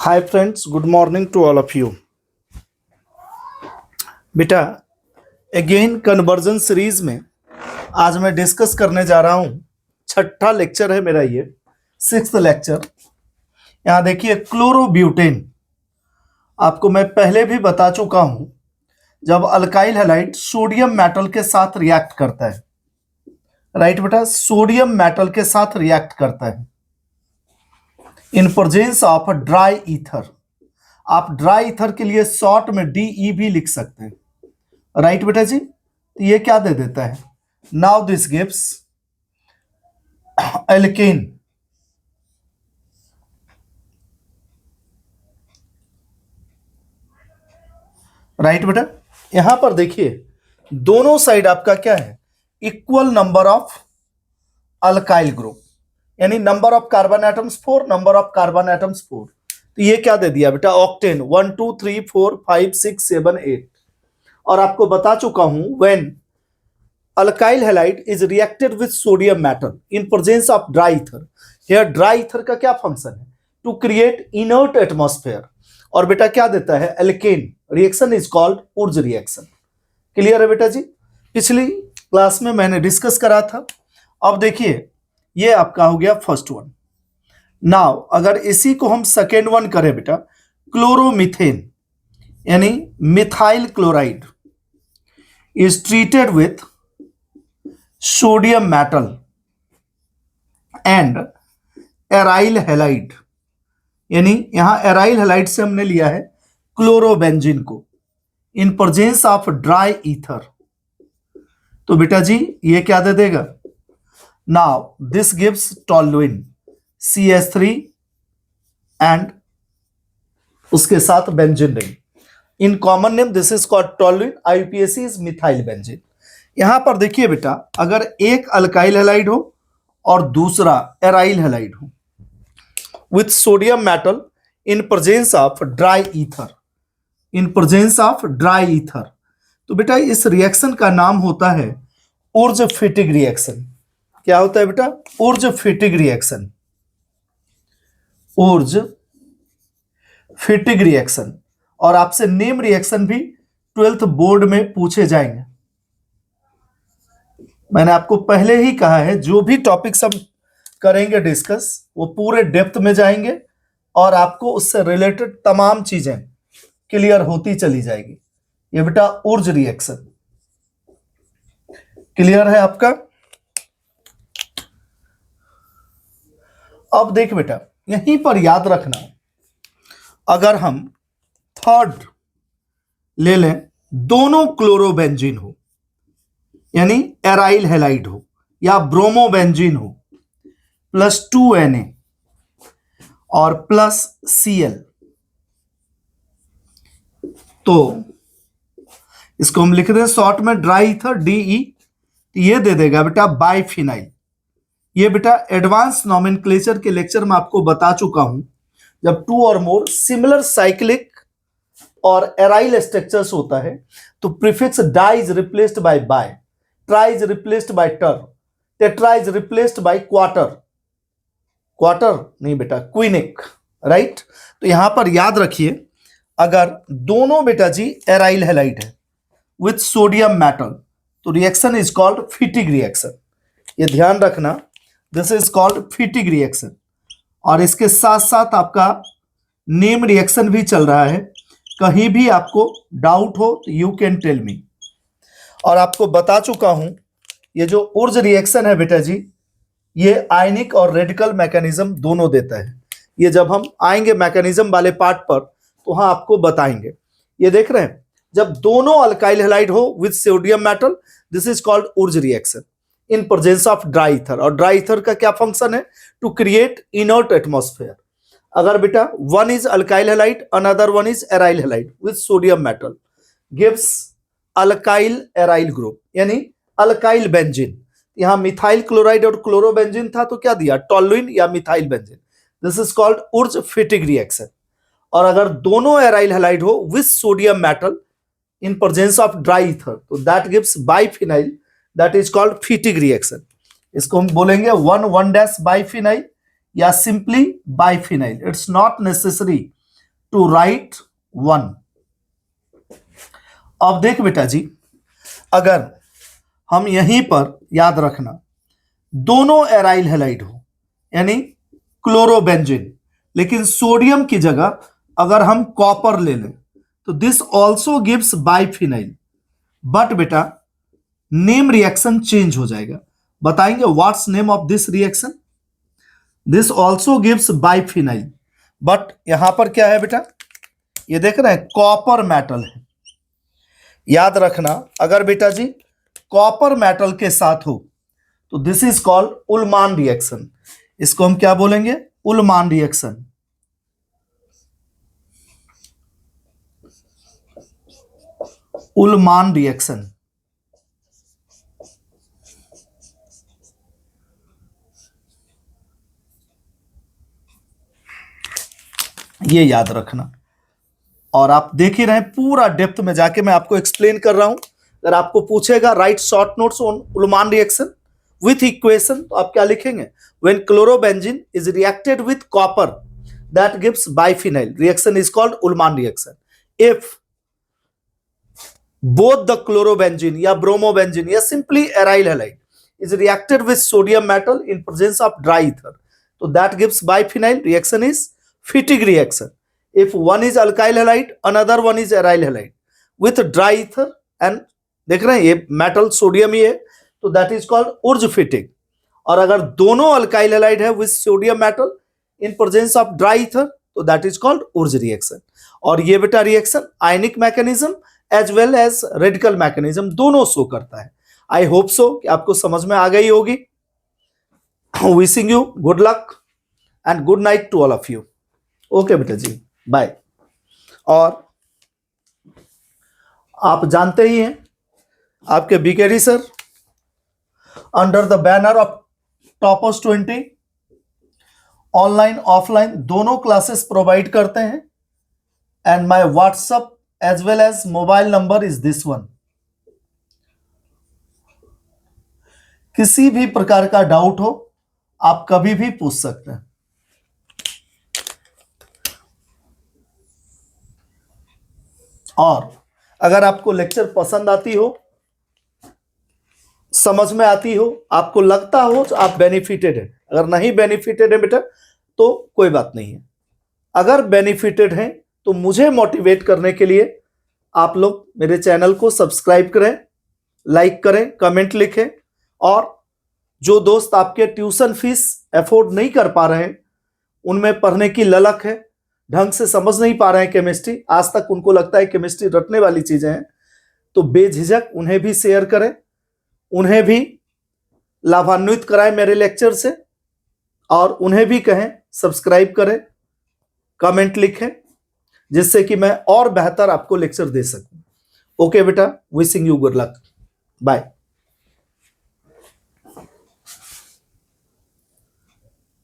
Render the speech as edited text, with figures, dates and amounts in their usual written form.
Hi friends, good morning to all of you. बेटा, again conversion series में आज मैं डिस्कस करने जा रहा हूँ। छठा लेक्चर है मेरा, ये सिक्स्थ लेक्चर। यहाँ देखिए, क्लोरोब्यूटेन। आपको मैं पहले भी बता चुका हूँ, जब अल्काइल हैलाइड सोडियम मेटल के साथ रिएक्ट करता है, राइट बेटा, सोडियम मेटल के साथ रिएक्ट करता है इन प्रेजेंस ऑफ ड्राई ईथर। आप ड्राई ईथर के लिए शॉर्ट में DE भी लिख सकते हैं, राइट बेटा जी। तो ये क्या दे देता है, now this gives alkene. Right बेटा, यहां पर देखिए दोनों साइड आपका क्या है, equal number of alkyl group, यानी number of carbon atoms 4, number of carbon atoms 4। तो ये क्या दे दिया बेटा, ऑक्टेन 1 2 3 4 5 6 7 8। और आपको बता चुका हूं, when alkyl halide is reacted with sodium metal in presence of dry ether, here dry ether का क्या फंक्शन है, टू क्रिएट इनर्ट एटमॉस्फेयर। और बेटा क्या देता है, alkane. Reaction is called Wurtz reaction. Clear है बेटा जी, पिछली क्लास में मैंने डिस्कस करा था। अब देखिए, ये आपका हो गया फर्स्ट वन। नाउ अगर इसी को हम सेकेंड वन करें बेटा, क्लोरोमीथेन यानी methyl chloride is treated with sodium metal and aryl halide, यानी यहां एराइल हैलाइड से हमने लिया है क्लोरोबेंजीन को, इन प्रेजेंस ऑफ ड्राई ईथर। तो बेटा जी ये क्या दे देगा, now this gives toluene CH3 and उसके साथ benzene ring. In common name this is called toluene, IUPAC is methyl benzene. यहां पर देखिए बेटा, अगर एक अल्काइल हैलाइड हो और दूसरा एराइल हैलाइड हो with sodium metal in presence of dry ether, in presence of dry ether, तो बेटा इस रिएक्शन का नाम होता है उर्ज-फिटिग रिएक्शन। क्या होता है बेटा, उर्ज-फिटिग रिएक्शन, उर्ज-फिटिग रिएक्शन। और आपसे नेम रिएक्शन भी 12th बोर्ड में पूछे जाएंगे। मैंने आपको पहले ही कहा है, जो भी टॉपिक्स हम करेंगे डिस्कस, वो पूरे डेप्थ में जाएंगे और आपको उससे रिलेटेड तमाम चीजें क्लियर होती चली जाएगी। ये बेटा उर्ज रिएक्शन क्लियर है आपका। अब देख बेटा, यहीं पर याद रखना, अगर हम थर्ड ले लें, दोनों क्लोरोबेंजीन हो, यानी एराइल हैलाइड हो या ब्रोमोबेंजीन हो, +2Na और +Cl, तो इसको हम लिख दें शॉर्ट में ड्राई ईथर DE। ये दे देगा बेटा बाइफिनाइल। ये बेटा एडवांस नॉमेनक्लेचर के लेक्चर में आपको बता चुका हूं, जब 2 और मोर सिमिलर साइक्लिक और एराइल स्ट्रक्चर्स होता है तो prefix di is replaced by bi, tri is replaced by ter, tetra is replaced by quarter, quarter नहीं बेटा क्विनिक, राइट। तो यहां पर याद रखिए, अगर दोनों बेटा जी एराइल हैलाइड है विथ सोडियम मेटल, तो reaction is called Fittig reaction. ये ध्यान रखना, this is called Fittig reaction. और इसके साथ साथ आपका नेम रिएक्शन भी चल रहा है। कहीं भी आपको डाउट हो तो यू कैन टेल मी। और आपको बता चुका हूं, ये जो उर्ज रिएक्शन है बेटा जी, ये आयनिक और रेडिकल मैकेनिज्म दोनों देता है। ये जब हम आएंगे मैकेनिज्म वाले पार्ट पर तो वहां आपको बताएंगे। ये देख रहे हैं, जब दोनों अल्काइल हैलाइड हो with sodium metal, this is called Wurtz reaction in presence of dry ether. और ड्राई ईथर का क्या फंक्शन है, टू क्रिएट इनर्ट एटमॉस्फेयर। अगर बेटा one is alkyl halide, another one is aryl halide with sodium metal, gives alkyl aryl group, यानी alkyl benzene. यहां methyl chloride और chlorobenzene था तो क्या दिया, टॉलुइन या methyl benzene. This is called Wurtz Fittig reaction. और अगर दोनों एराइल हैलाइड हो with sodium metal in presence of dry ether, तो that gives biphenyl, that is called Fittig reaction. इसको हम बोलेंगे 1,1- बाइफिनाइल या simply biphenyl. It's not necessary to write 1। अब देख बेटा जी, अगर हम यहीं पर याद रखना दोनों एराइल हैलाइड हो यानी क्लोरोबेंजीन, लेकिन सोडियम की जगह अगर हम कॉपर ले लें तो this also gives biphenyl, but बेटा नेम रिएक्शन चेंज हो जाएगा। बताएंगे what's name of this reaction? This also gives biphenyl, but यहां पर क्या है बेटा, ये देख रहे हैं कॉपर मेटल है। याद रखना अगर बेटा जी कॉपर मेटल के साथ हो तो this is called Ullmann reaction. इसको हम क्या बोलेंगे? उल्मान रिएक्शन। उल्मान रिएक्शन। ये याद रखना, और आप देख ही रहे पूरा डेप्थ में जाके मैं आपको एक्सप्लेन कर रहा हूं। अगर आपको पूछेगा write short notes on Ullmann reaction with equation, तो आप क्या लिखेंगे? When chlorobenzene is reacted with copper that gives biphenyl, reaction is called Ullmann reaction. If both the chlorobenzene या bromobenzene या simply aryl halide is reacted with sodium metal in presence of dry ether, so that gives biphenyl, reaction is Fittig reaction. If one is alkyl halide, another one is aryl halide with dry ether, and देख रहे हैं ये metal sodium ही है तो that is called Urge-Fittig। और अगर दोनों alkyl halide है with sodium metal in presence of dry ether तो that is called Urge reaction। और ये बेटा reaction ionic mechanism as well as radical mechanism दोनों शो करता है। आई होप सो कि आपको समझ में आ गई होगी। Wishing you good luck and good night to all of you. Okay बेटा जी, बाय। और आप जानते ही हैं आपके BKD sir under the banner of toppers 20 online offline दोनों क्लासेस प्रोवाइड करते हैं, and my WhatsApp as well as mobile number is this one। किसी भी प्रकार का डाउट हो आप कभी भी पूछ सकते हैं। और अगर आपको लेक्चर पसंद आती हो, समझ में आती हो, आपको लगता हो तो आप बेनिफिटेड है। अगर नहीं बेनिफिटेड है बेटा तो कोई बात नहीं है। अगर बेनिफिटेड है तो मुझे मोटिवेट करने के लिए आप लोग मेरे चैनल को सब्सक्राइब करें, लाइक करें, कमेंट लिखें। और जो दोस्त आपके ट्यूशन फीस अफोर्ड नहीं कर पा रहे हैं, उनमें पढ़ने की ललक है, ढंग से समझ नहीं पा रहे हैं केमिस्ट्री, आज तक उनको लगता है केमिस्ट्री रटने वाली चीजें हैं, तो बेझिझक उन्हें भी शेयर करें, उन्हें भी लाभान्वित कराएं मेरे लेक्चर से, और उन्हें भी कहें सब्सक्राइब करें, कमेंट लिखें, जिससे कि मैं और बेहतर आपको लेक्चर दे सकूं। ओके बेटा, wishing you good luck, bye.